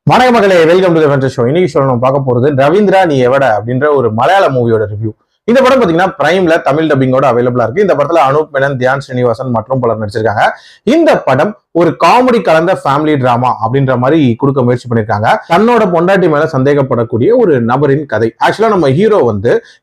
வணக்க மகளே, welcome to the vendor show. இன்னைக்கு ஷோ நம்ம பார்க்க போறது ரவீந்திரா நீ எவட அப்படின்ற ஒரு மலையாள மூவியோட ரிவ்யூ. இந்த படம் பாத்தீங்கன்னா பிரைம்ல தமிழ் டப்பிங்கோட அவைலபிளா இருக்கு. இந்த படத்துல அனூப் மேனன், தியான் ஸ்ரீனிவாசன் மற்றும் பலர் நடிச்சிருக்காங்க. இந்த படம் ஒரு காமெடி கலந்த ஃபேமிலி டிராமா அப்படின்ற மாதிரி கொடுக்க முயற்சி பண்ணிருக்காங்க. தன்னோட பொண்டாட்டி மேல சந்தேகப்படக்கூடிய ஒரு நபரின் கதை. ஆக்சுவலா நம்ம ஹீரோ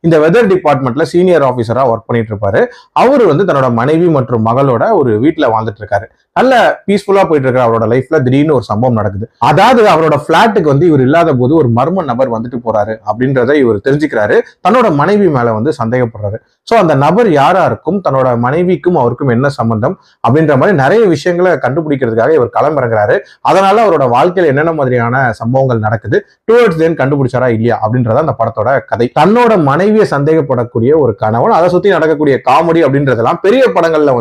இந்த வெதர் டிபார்ட்மெண்ட்ல சீனியர் ஆபீசரா ஒர்க் பண்ணிட்டு இருப்பாரு. அவரு தன்னோட மனைவி மற்றும் மகளோட ஒரு வீட்டுல வாழ்ந்துட்டு இருக்காரு. நல்ல பீஸ்ஃபுல்லா போயிட்டு இருக்க அவரோட லைஃப்ல திடீர்னு ஒரு சம்பவம் நடக்குது. அதாவது அவரோட பிளாட்டுக்கு இவர் இல்லாத போது ஒரு மர்ம நபர் வந்துட்டு போறாரு அப்படின்றத இவர் தெரிஞ்சுக்கிறாரு. தன்னோட மனைவி மேல சந்தேகப்படுறாரு. சோ அந்த நபர் யாரா இருக்கும், தன்னோட மனைவிக்கும் அவருக்கும் என்ன சம்பந்தம் அப்படின்ற மாதிரி நிறைய விஷயங்களை கண்டுபிடிக்கிறதுக்காக இவர் களமிறங்குறாரு. அதனால அவரோட வாழ்க்கையில என்னென்ன மாதிரியான சம்பவங்கள் நடக்குது, டுவர்ட்ஸ் தென் கண்டுபிடிச்சாரா இல்லையா அப்படின்றத அந்த படத்தோட கதை. தன்னோட மனைவியை சந்தேகப்படக்கூடிய ஒரு கணவன், அதை சுத்தி நடக்கக்கூடிய காமெடி அப்படின்றதெல்லாம் பெரிய படங்கள்ல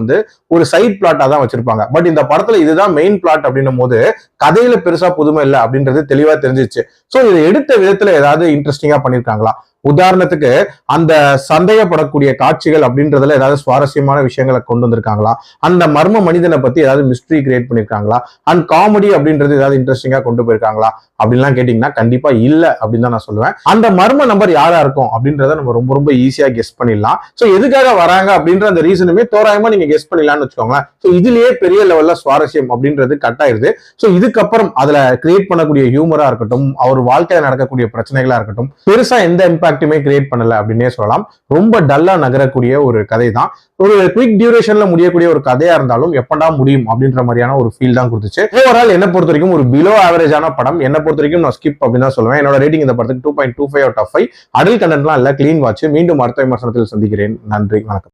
ஒரு சைட் பிளாட்டா தான் வச்சிருப்பாங்க. பட் இந்த படத்துல இதுதான் மெயின் பிளாட் அப்படின்னும் போது கதையில பெருசா புதுமை இல்லை அப்படின்றது தெளிவா தெரிஞ்சிச்சு. சோ இதை எடுத்த விதத்துல ஏதாவது இன்ட்ரெஸ்டிங்கா பண்ணிருக்காங்களா? உதாரணத்துக்கு அந்த சந்தேகப்படக்கூடிய காட்சிகள் அப்படின்றதுல ஏதாவது சுவாரஸ்யமான விஷயங்களை கொண்டு வந்திருக்காங்களா? அந்த மர்ம மனிதனை பத்தி ஏதாவது மிஸ்ட்ரி கிரியேட் பண்ணிருக்காங்களா? அண்ட் காமெடி அப்படின்றது ஏதாவது இன்ட்ரெஸ்டிங்கா கொண்டு போயிருக்காங்களா அப்படின்லாம் கேட்டீங்கன்னா கண்டிப்பா இல்ல அப்படின்னு தான் நான் சொல்லுவேன். அந்த மர்ம நம்பர் யாரா இருக்கும் அப்படின்றத நம்ம ரொம்ப ரொம்ப ஈஸியா கெஸ் பண்ணிடலாம். சோ எதுக்காக வராங்க அப்படின்ற அந்த ரீசனுமே தோராயமா நீங்க கெஸ் பண்ணிடலாம்னு வச்சுக்கோங்களேன். சோ இதுலயே பெரிய லெவல்ல சுவாரஸ்யம் அப்படின்றது கட் ஆயிருது. சோ இதுக்கப்புறம் அதுல கிரியேட் பண்ணக்கூடிய ஹியூமரா இருக்கட்டும், அவர் வாழ்க்கையில நடக்கக்கூடிய பிரச்சனைகளா இருக்கட்டும், பெருசா எந்த இம்பாக்டுமே கிரியேட் பண்ணல அப்படின்னே சொல்லலாம். ரொம்ப டல்லா நகரக்கூடிய ஒரு கதை தான். ஒரு குவிக் டியூரேஷன்ல முடியக்கூடிய ஒரு கதையா இருந்தாலும் எப்படா முடியும் அப்படின்ற மாதிரியான ஒரு ஃபீல் தான் கொடுத்துச்சு. ஓவரால் என்ன பொறுத்த வரைக்கும் ஒரு பிலோ ஆவரேஜான படம். என்ன பொறுத்த வரைக்கும் நான் ஸ்கிப் அப்படின்னு தான் சொல்லுவேன். என்னோட ரேட்டிங் இந்த படத்துக்கு 2.25 out of 5. அடல் கண்டென்ட்லாம் இல்ல, கிளீன் வாட்ச். மீண்டும் அடுத்த விமர்சனத்தில் சந்திக்கிறேன். நன்றி, வணக்கம்.